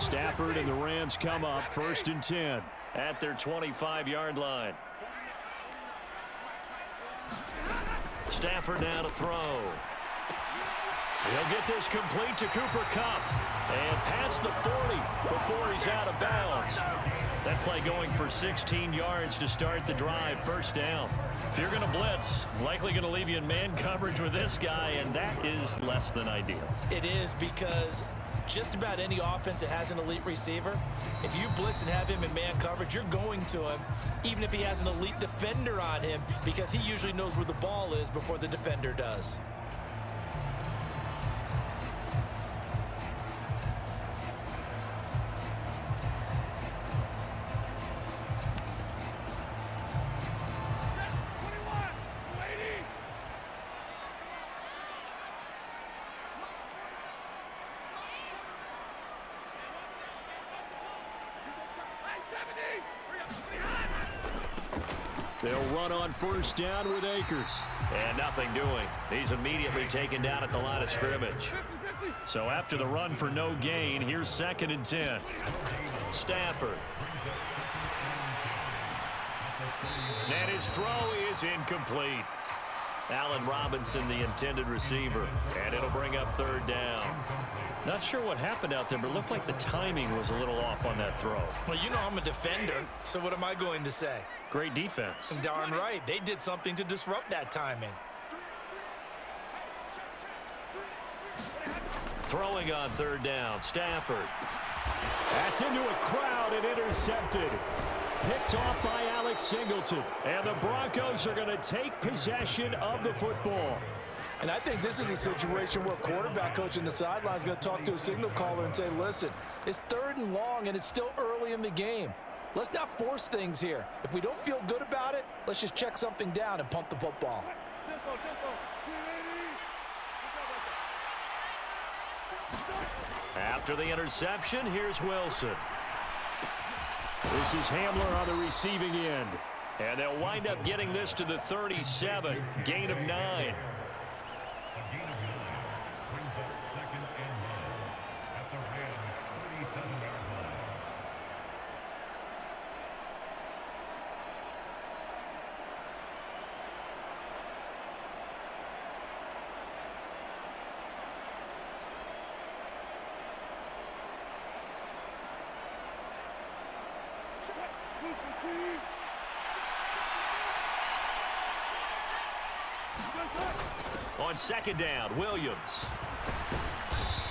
Stafford and the Rams come up 1st and 10 at their 25-yard line. Stafford now to throw. He'll get this complete to Cooper Kupp. And past the 40 before he's out of bounds. That play going for 16 yards to start the drive. 1st down. If you're going to blitz, likely going to leave you in man coverage with this guy, and that is less than ideal. It is, because just about any offense that has an elite receiver, if you blitz and have him in man coverage, you're going to him, even if he has an elite defender on him, because he usually knows where the ball is before the defender does. They'll run on 1st down with Akers. And nothing doing. He's immediately taken down at the line of scrimmage. So after the run for no gain, here's 2nd and 10. Stafford. And his throw is incomplete. Allen Robinson, the intended receiver. And it'll bring up 3rd down. Not sure what happened out there, but it looked like the timing was a little off on that throw. Well, you know I'm a defender, so what am I going to say? Great defense. Darn right. They did something to disrupt that timing. Throwing on 3rd down, Stafford. That's into a crowd and intercepted. Picked off by Alex Singleton. And the Broncos are going to take possession of the football. And I think this is a situation where quarterback coach in the sideline is going to talk to a signal caller and say, listen, it's 3rd and long and it's still early in the game. Let's not force things here. If we don't feel good about it, let's just check something down and punt the football. After the interception, here's Wilson. This is Hamler on the receiving end. And they'll wind up getting this to the 37. Gain of 9. On 2nd down, Williams.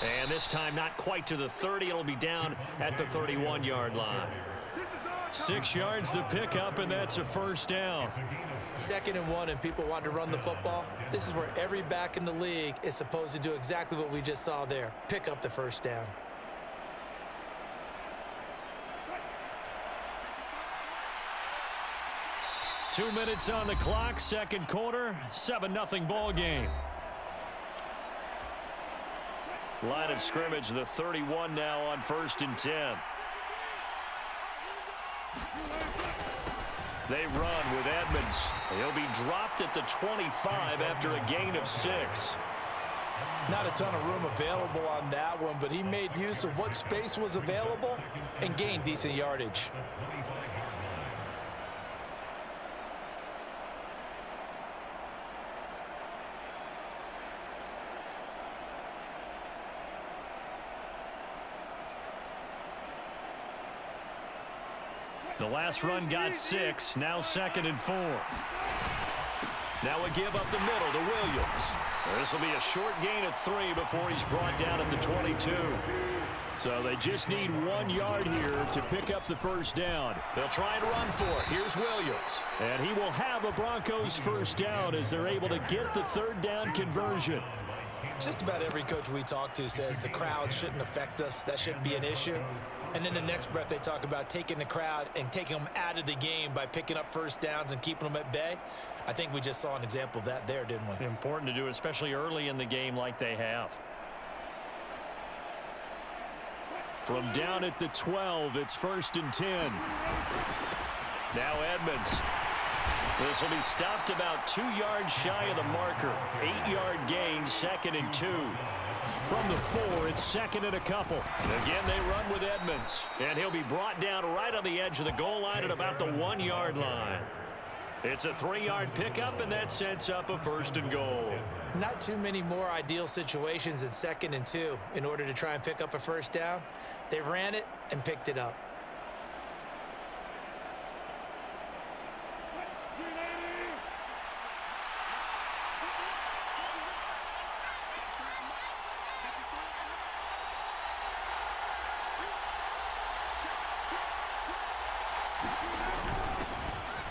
And this time not quite to the 30. It'll be down at the 31-yard line. 6 yards the pickup, and that's a 1st down. 2nd and 1, and people want to run the football. This is where every back in the league is supposed to do exactly what we just saw there. Pick up the 1st down. Two minutes on the clock, 2nd quarter, 7-0 ball game. Line of scrimmage, the 31 now on 1st and 10. They run with Edmonds. He'll be dropped at the 25 after a gain of 6. Not a ton of room available on that one, but he made use of what space was available and gained decent yardage. The last run got 6. Now 2nd and 4. Now a give up the middle to Williams. This will be a short gain of 3 before he's brought down at the 22. So they just need 1 yard here to pick up the 1st down. They'll try and run for it. Here's Williams. And he will have a Broncos 1st down as they're able to get the 3rd down conversion. Just about every coach we talk to says the crowd shouldn't affect us. That shouldn't be an issue. And then the next breath they talk about taking the crowd and taking them out of the game by picking up 1st downs and keeping them at bay. I think we just saw an example of that there, didn't we? Important to do, especially early in the game like they have. From down at the 12, it's 1st and 10. Now Edmonds. This will be stopped about 2 yards shy of the marker. 8-yard gain, 2nd and 2. From the 4, it's 2nd and a couple. Again, they run with Edmonds. And he'll be brought down right on the edge of the goal line at about the 1-yard line. It's a 3-yard pickup, and that sets up a 1st and goal. Not too many more ideal situations than 2nd and 2 in order to try and pick up a 1st down. They ran it and picked it up.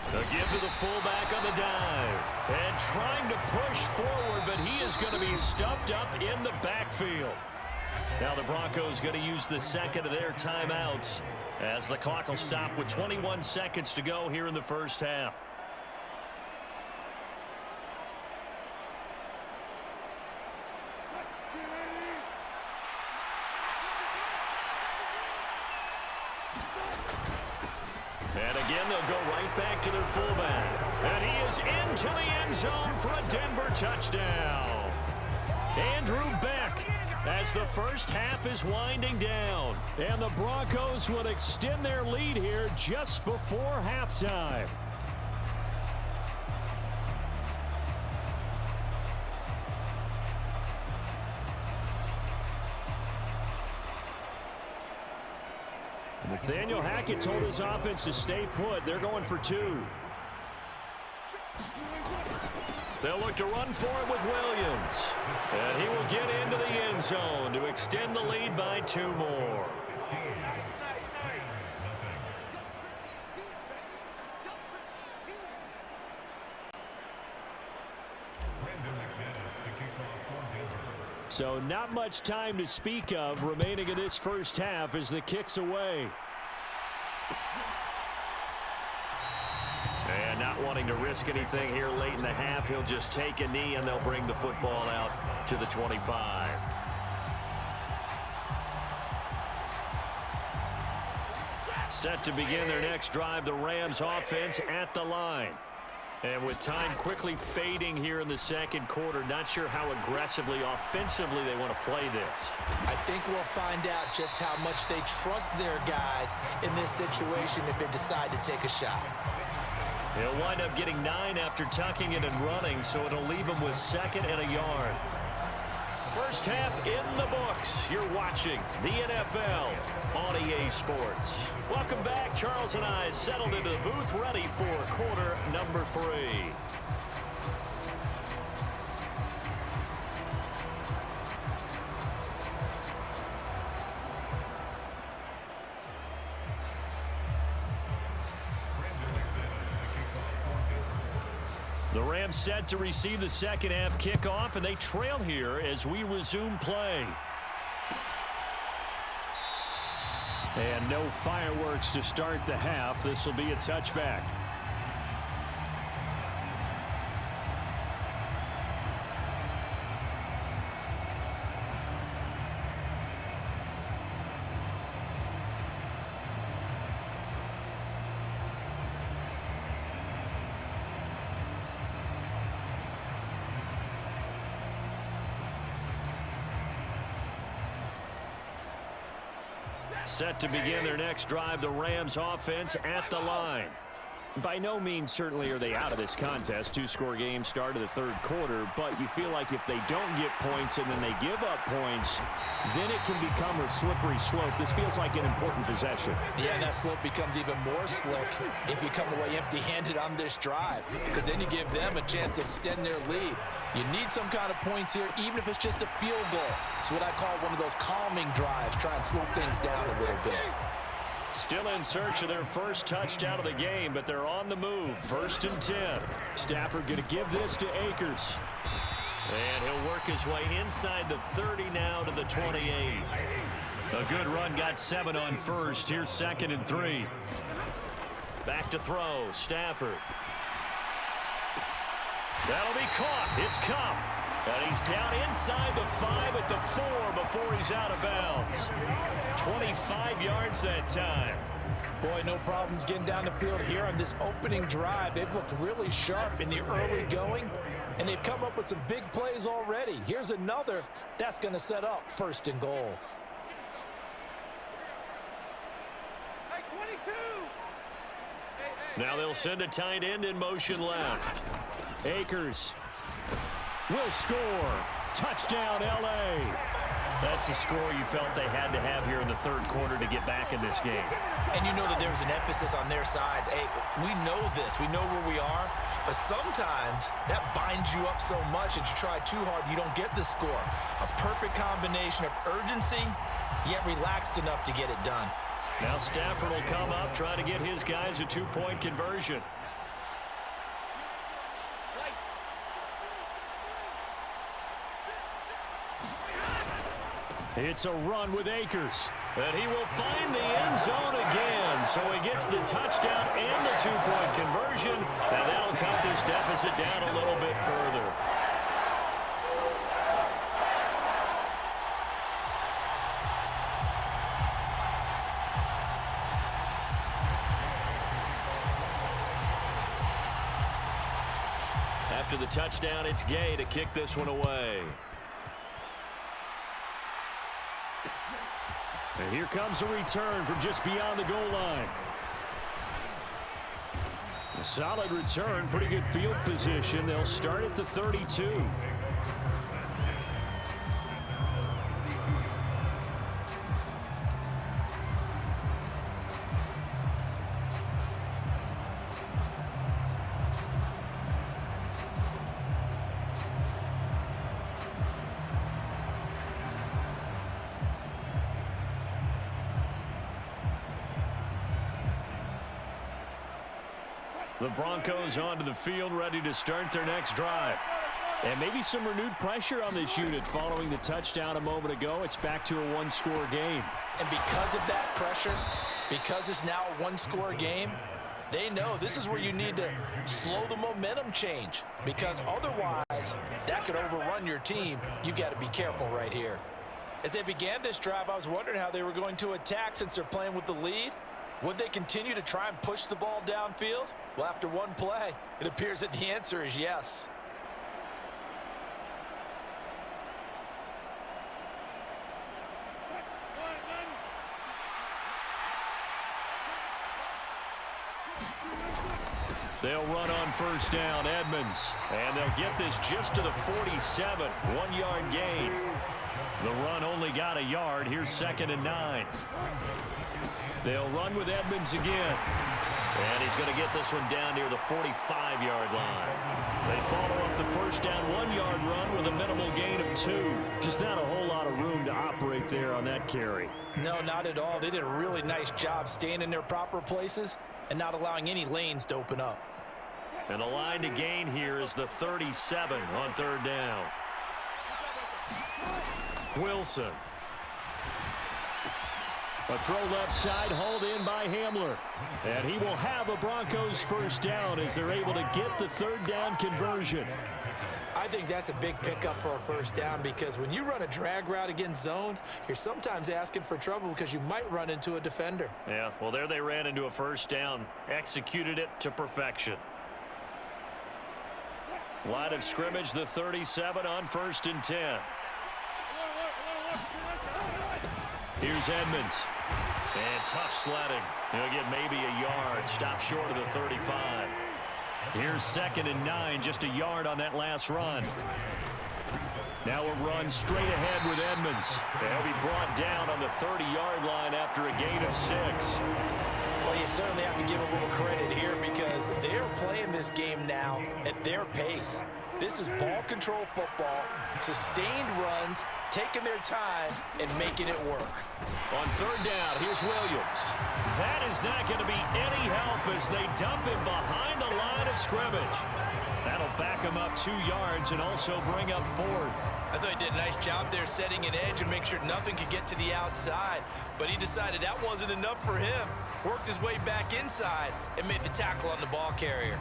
A give to the fullback on the dive. And trying to push forward, but he is going to be stuffed up in the backfield. Now the Broncos going to use the 2nd of their timeouts as the clock will stop with 21 seconds to go here in the 1st half. And again, they'll go right back to their fullback. And he is into the end zone for a Denver touchdown. Andrew Beck, as the 1st half is winding down. And the Broncos will extend their lead here just before halftime. Nathaniel Hackett told his offense to stay put. They're going for 2. They'll look to run for it with Williams. And he will get into the end zone to extend the lead by 2 more. So not much time to speak of remaining in this 1st half as the kick's away. And not wanting to risk anything here late in the half, he'll just take a knee and they'll bring the football out to the 25. Set to begin their next drive, the Rams offense at the line. And with time quickly fading here in the 2nd quarter, not sure how aggressively, offensively they want to play this. I think we'll find out just how much they trust their guys in this situation if they decide to take a shot. He'll wind up getting 9 after tucking it and running, so it'll leave him with 2nd and a yard. 1st half in the books. You're watching the NFL on EA Sports. Welcome back. Charles and I settled into the booth, ready for quarter number 3. The Rams set to receive the 2nd half kickoff, and they trail here as we resume play. And no fireworks to start the half. This will be a touchback. Set to begin their next drive, the Rams offense at the line. By no means certainly are they out of this contest. 2-score game start of the 3rd quarter, but you feel like if they don't get points and then they give up points, then it can become a slippery slope. This feels like an important possession. Yeah, that slope becomes even more slick if you come away empty-handed on this drive, because then you give them a chance to extend their lead. You need some kind of points here, even if it's just a field goal. It's what I call one of those calming drives, try and slow things down a little bit. Still in search of their first touchdown of the game, but they're on the move. 1st and 10. Stafford going to give this to Akers. And he'll work his way inside the 30 now to the 28. A good run, got 7 on 1st. Here's 2nd and 3. Back to throw, Stafford. That'll be caught. It's Cup. And he's down inside the 5 at the 4 before he's out of bounds. 25 yards that time. Boy, no problems getting down the field here on this opening drive. They've looked really sharp in the early going, and they've come up with some big plays already. Here's another that's going to set up 1st and goal. Now they'll send a tight end in motion left. Akers will score. Touchdown, L.A. That's a score you felt they had to have here in the 3rd quarter to get back in this game. And you know that there was an emphasis on their side. Hey, we know this. We know where we are. But sometimes that binds you up so much that you try too hard, you don't get the score. A perfect combination of urgency, yet relaxed enough to get it done. Now Stafford will come up, try to get his guys a 2-point conversion. It's a run with Akers. And he will find the end zone again. So he gets the touchdown and the 2-point conversion. And that'll cut this deficit down a little bit further. After the touchdown, it's Gay to kick this one away. And here comes a return from just beyond the goal line. A solid return, pretty good field position. They'll start at the 32. The Broncos onto the field, ready to start their next drive. And maybe some renewed pressure on this unit following the touchdown a moment ago. It's back to a 1-score game. And because of that pressure, because it's now a 1-score game, they know this is where you need to slow the momentum change, because otherwise that could overrun your team. You've got to be careful right here. As they began this drive, I was wondering how they were going to attack since they're playing with the lead. Would they continue to try and push the ball downfield? Well, after one play, it appears that the answer is yes. They'll run on 1st down, Edmonds. And they'll get this just to the 47, 1-yard gain. The run only got a yard. Here's 2nd and 9. They'll run with Edmonds again. And he's going to get this one down near the 45-yard line. They follow up the 1st down 1-yard run with a minimal gain of 2. Just not a whole lot of room to operate there on that carry. No, not at all. They did a really nice job staying in their proper places and not allowing any lanes to open up. And the line to gain here is the 37 on 3rd down. Wilson. A throw left side, hauled in by Hamler. And he will have a Broncos 1st down as they're able to get the 3rd down conversion. I think that's a big pickup for a 1st down, because when you run a drag route against zone, you're sometimes asking for trouble because you might run into a defender. Yeah, well, there they ran into a 1st down, executed it to perfection. Line of scrimmage, the 37 on 1st and 10. Here's Edmonds. And tough sledding. He'll get maybe a yard. Stop short of the 35. Here's 2nd and 9. Just a yard on that last run. Now a run straight ahead with Edmonds. He'll be brought down on the 30-yard line after a gain of 6. Well, you certainly have to give a little credit here, because they're playing this game now at their pace. This is ball control football, sustained runs, taking their time, and making it work. On 3rd down, here's Williams. That is not going to be any help as they dump him behind the line of scrimmage. That'll back him up 2 yards and also bring up 4th. I thought he did a nice job there setting an edge and make sure nothing could get to the outside. But he decided that wasn't enough for him. Worked his way back inside and made the tackle on the ball carrier.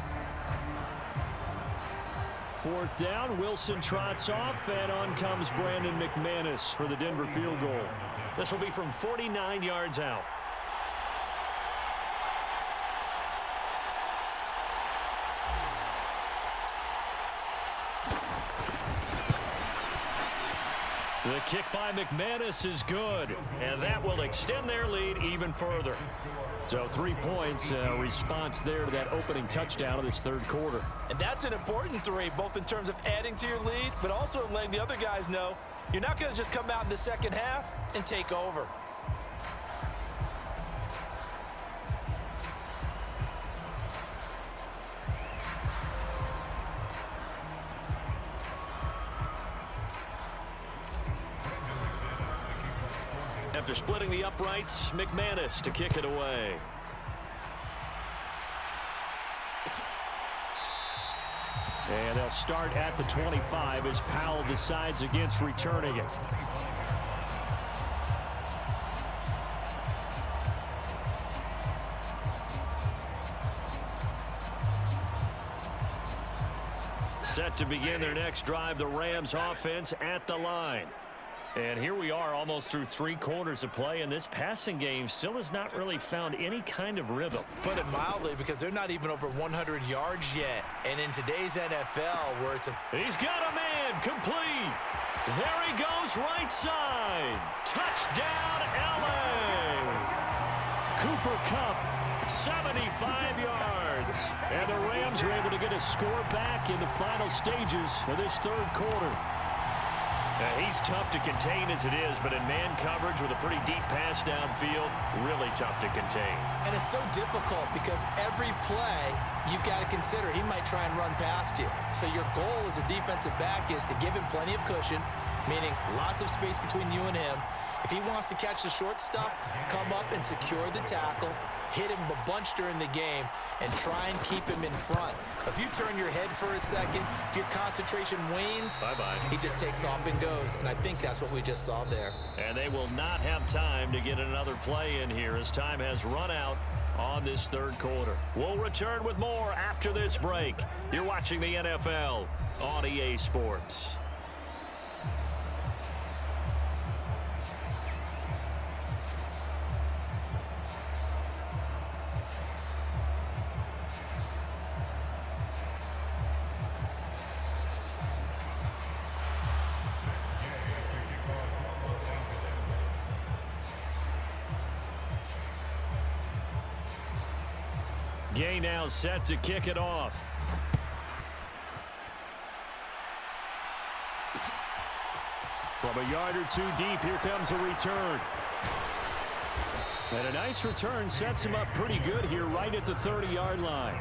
4th down, Wilson trots off, and on comes Brandon McManus for the Denver field goal. This will be from 49 yards out. The kick by McManus is good, and that will extend their lead even further. So 3 points, response there to that opening touchdown of this third quarter. And that's an important 3, both in terms of adding to your lead, but also letting the other guys know you're not going to just come out in the second half and take over. After splitting the uprights, McManus to kick it away. And they'll start at the 25 as Powell decides against returning it. Set to begin their next drive, the Rams offense at the line. And here we are almost through 3 quarters of play, and this passing game still has not really found any kind of rhythm. Put it mildly, because they're not even over 100 yards yet. And in today's NFL, where it's a... He's got a man, complete. There he goes, right side. Touchdown, L.A. Cooper Kupp, 75 yards. And the Rams are able to get a score back in the final stages of this third quarter. He's tough to contain as it is, but in man coverage with a pretty deep pass downfield, really tough to contain. And it's so difficult because every play you've got to consider he might try and run past you. So your goal as a defensive back is to give him plenty of cushion, meaning lots of space between you and him. If he wants to catch the short stuff, come up and secure the tackle, hit him a bunch during the game, and try and keep him in front. If you turn your head for a second, if your concentration wanes, bye-bye. He just takes off and goes, and I think that's what we just saw there. And they will not have time to get another play in here as time has run out on this third quarter. We'll return with more after this break. You're watching the NFL on EA Sports. Gay now set to kick it off. From a yard or 2 deep, here comes a return. And a nice return sets him up pretty good here right at the 30-yard line.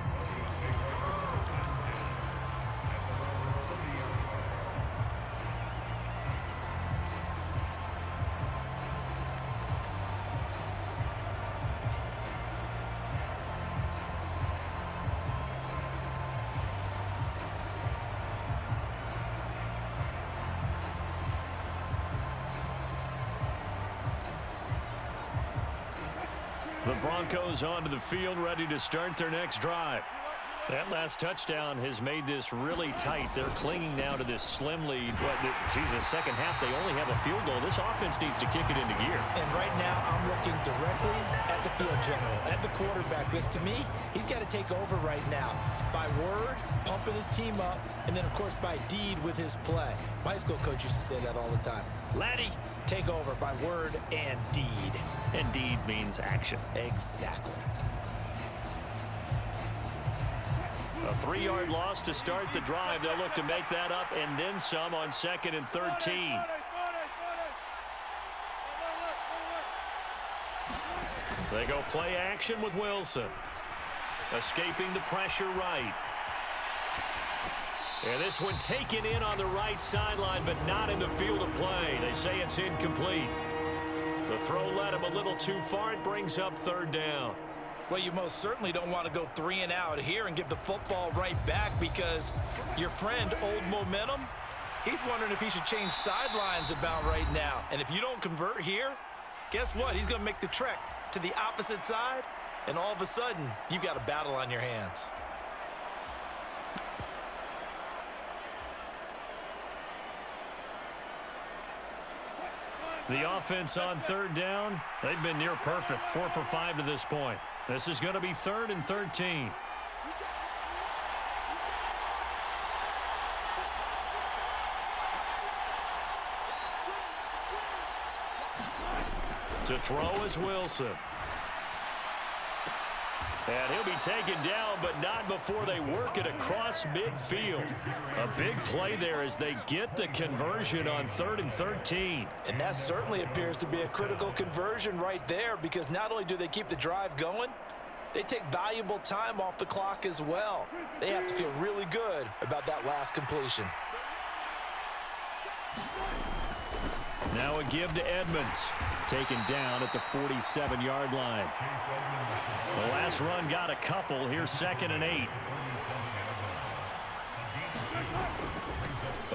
The Broncos onto the field, ready to start their next drive. That last touchdown has made this really tight. They're clinging now to this slim lead. Jesus, second half, they only have a field goal. This offense needs to kick it into gear. And right now, I'm looking directly at the field general, at the quarterback, because to me, he's got to take over right now. By word, pumping his team up, and then, of course, by deed with his play. My high school coach used to say that all the time. Laddie, take over by word and deed. And deed means action. Exactly. A 3-yard loss to start the drive. They'll look to make that up and then some on 2nd and 13. They go play action with Wilson. Escaping the pressure right. And this one taken in on the right sideline, but not in the field of play. They say it's incomplete. The throw led him a little too far. It brings up 3rd down. Well, you most certainly don't want to go 3 and out here and give the football right back, because your friend, Old Momentum, he's wondering if he should change sidelines about right now. And if you don't convert here, guess what? He's going to make the trek to the opposite side, and all of a sudden, you've got a battle on your hands. The offense on 3rd down, they've been near perfect, 4 for 5 to this point. This is going to be 3rd and 13. To throw is Wilson. And he'll be taken down, but not before they work it across midfield. A big play there as they get the conversion on 3rd and 13. And that certainly appears to be a critical conversion right there, because not only do they keep the drive going, they take valuable time off the clock as well. They have to feel really good about that last completion. Now a give to Edmonds. Taken down at the 47-yard line. The last run got a couple. Here's 2nd and 8.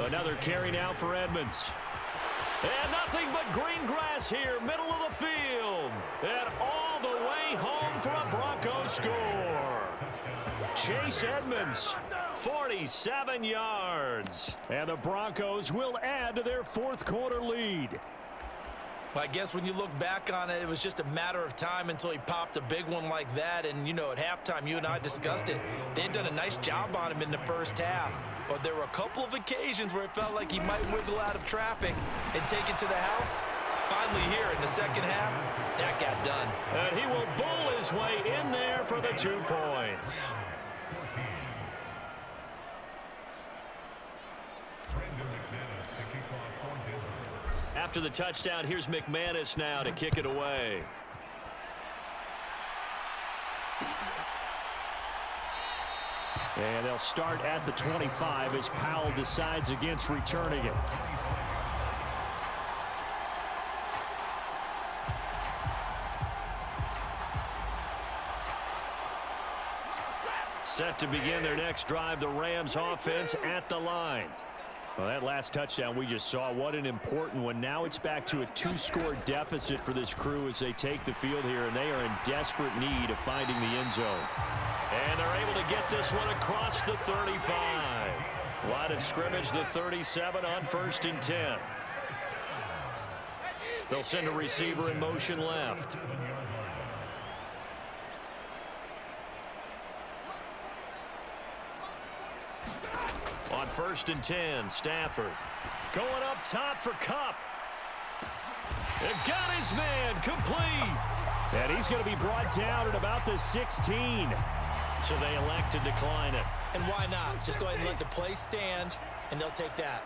Another carry now for Edmonds. And nothing but green grass here, middle of the field. And all the way home for a Broncos score. Chase Edmonds, 47 yards. And the Broncos will add to their 4th quarter lead. I guess when you look back on it, it was just a matter of time until he popped a big one like that. And, you know, at halftime, you and I discussed it. They had done a nice job on him in the first half. But there were a couple of occasions where it felt like he might wiggle out of traffic and take it to the house. Finally here in the second half, that got done. And he will bowl his way in there for the 2 points. After the touchdown, here's McManus now to kick it away. And they'll start at the 25 as Powell decides against returning it. Set to begin their next drive, the Rams offense at the line. Well, that last touchdown we just saw, what an important one. Now it's back to a 2-score deficit for this crew as they take the field here, and they are in desperate need of finding the end zone. And they're able to get this one across the 35. Line of scrimmage, the 37 on 1st and 10. They'll send a receiver in motion left. On 1st and 10, Stafford going up top for Kupp. And got his man complete. And he's going to be brought down at about the 16. So they elect to decline it. And why not? Just go ahead and let the play stand, and they'll take that.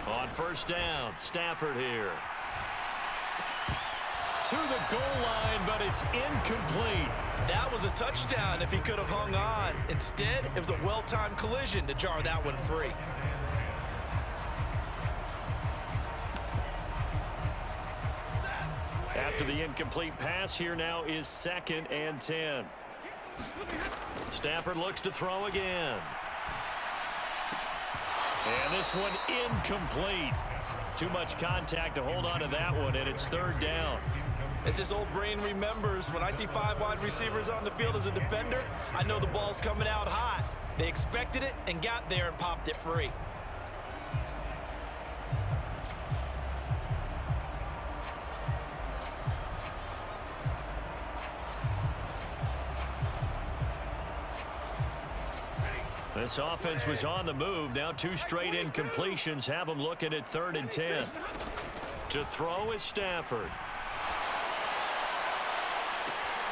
On 1st down, Stafford here. To the goal line, but it's incomplete. That was a touchdown if he could have hung on. Instead, it was a well-timed collision to jar that one free. After the incomplete pass, here now is 2nd and 10. Stafford looks to throw again. And this one incomplete. Too much contact to hold on to that one, and it's 3rd down. As his old brain remembers, when I see 5 wide receivers on the field as a defender, I know the ball's coming out hot. They expected it and got there and popped it free. This offense was on the move. Now 2 straight incompletions have them looking at 3rd and 10. To throw is Stafford.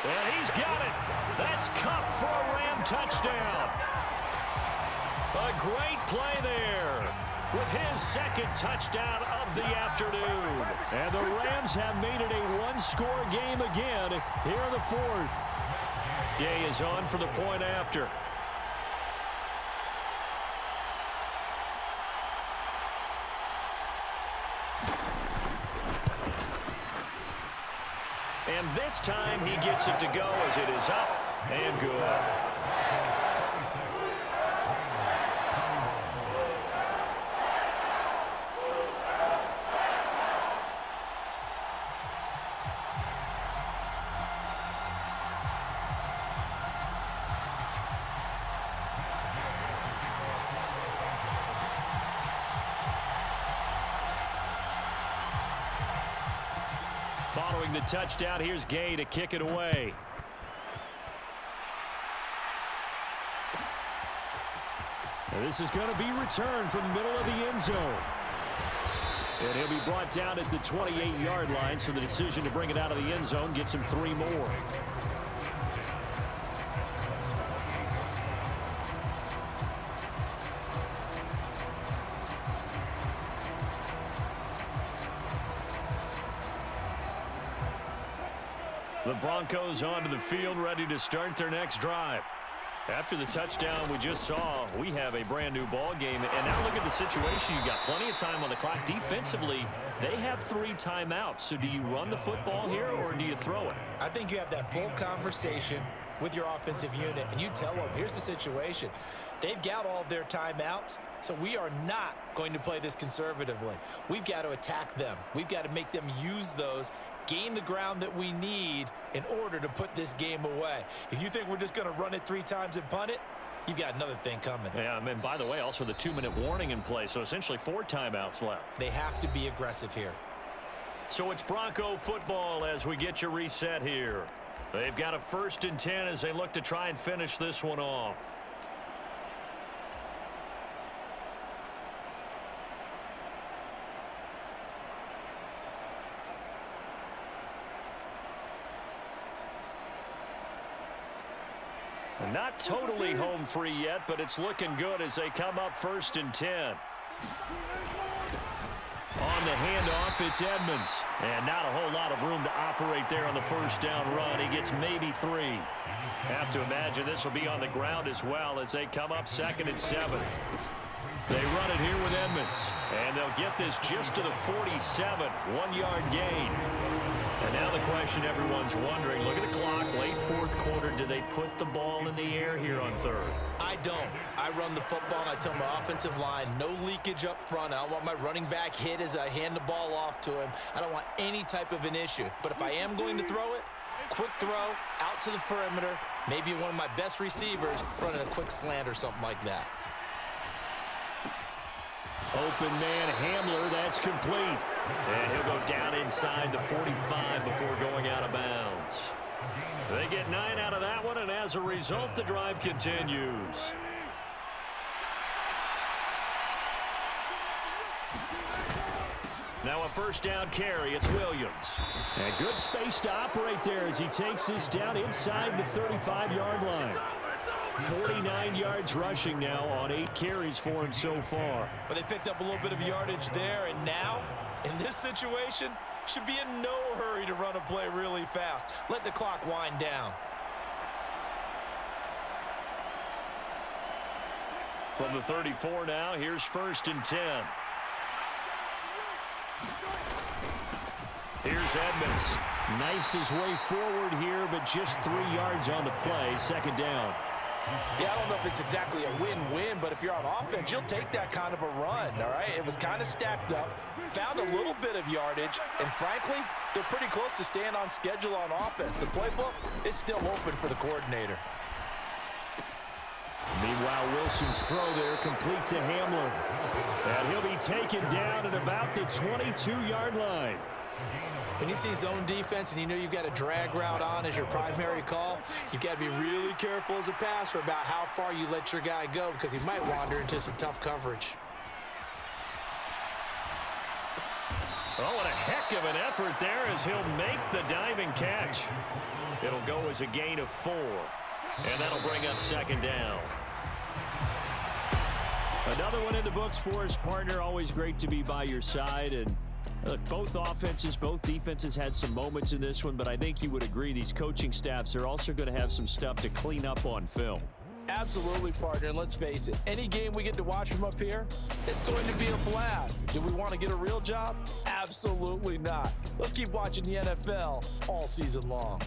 And he's got it. That's Kupp for a Ram touchdown. A great play there with his 2nd touchdown of the afternoon. And the Rams have made it a 1-score game again here in the 4th. Gay is on for the point after. And this time he gets it to go as it is up and good. Following the touchdown, here's Gay to kick it away. And this is going to be returned from the middle of the end zone. And he'll be brought down at the 28-yard line, so the decision to bring it out of the end zone gets him 3 more. The Broncos onto the field, ready to start their next drive. After the touchdown we just saw, we have a brand new ball game. And now look at the situation. You've got plenty of time on the clock. Defensively, they have 3 timeouts. So do you run the football here or do you throw it? I think you have that full conversation with your offensive unit, and you tell them, here's the situation. They've got all their timeouts, so we are not going to play this conservatively. We've got to attack them. We've got to make them use those, gain the ground that we need in order to put this game away. If you think we're just going to run it 3 times and punt it, you've got another thing coming. Yeah, and by the way, also the 2-minute warning in play, so essentially 4 timeouts left. They have to be aggressive here. So it's Bronco football as we get you reset here. They've got a 1st and 10 as they look to try and finish this one off. Not totally home free yet, but it's looking good as they come up 1st and 10. On the handoff, it's Edmonds. And not a whole lot of room to operate there on the 1st down run. He gets maybe 3. Have to imagine this will be on the ground as well as they come up 2nd and 7. They run it here with Edmonds. And they'll get this just to the 47. 1-yard gain. And now the question everyone's wondering, look at the clock, late 4th quarter. Do they put the ball in the air here on 3rd? I don't. I run the football, and I tell my offensive line, no leakage up front. I don't want my running back hit as I hand the ball off to him. I don't want any type of an issue. But if I am going to throw it, quick throw, out to the perimeter, maybe one of my best receivers running a quick slant or something like that. Open man Hamler, that's complete. And he'll go down inside the 45 before going out of bounds. They get 9 out of that one, and as a result, the drive continues. Now a 1st down carry, it's Williams. And good space to operate there as he takes this down inside the 35-yard line. 49 yards rushing now on 8 carries for him so far. But they picked up a little bit of yardage there, and now, in this situation, should be in no hurry to run a play really fast. Let the clock wind down. From the 34 now, here's 1st and 10. Here's Edmonds. Knifes his way forward here, but just 3 yards on the play. 2nd down. Yeah, I don't know if it's exactly a win-win, but if you're on offense, you'll take that kind of a run, all right? It was kind of stacked up, found a little bit of yardage, and frankly, they're pretty close to staying on schedule on offense. The playbook is still open for the coordinator. Meanwhile, Wilson's throw there complete to Hamler. And he'll be taken down at about the 22-yard line. When you see zone defense and you know you've got a drag route on as your primary call, you've got to be really careful as a passer about how far you let your guy go because he might wander into some tough coverage. Oh, what a heck of an effort there as he'll make the diving catch. It'll go as a gain of 4. And that'll bring up 2nd down. Another one in the books for his partner. Always great to be by your side. And look, both offenses, both defenses had some moments in this one, but I think you would agree these coaching staffs are also going to have some stuff to clean up on film. Absolutely, partner, and let's face it, any game we get to watch from up here, it's going to be a blast. Do we want to get a real job? Absolutely not. Let's keep watching the NFL all season long.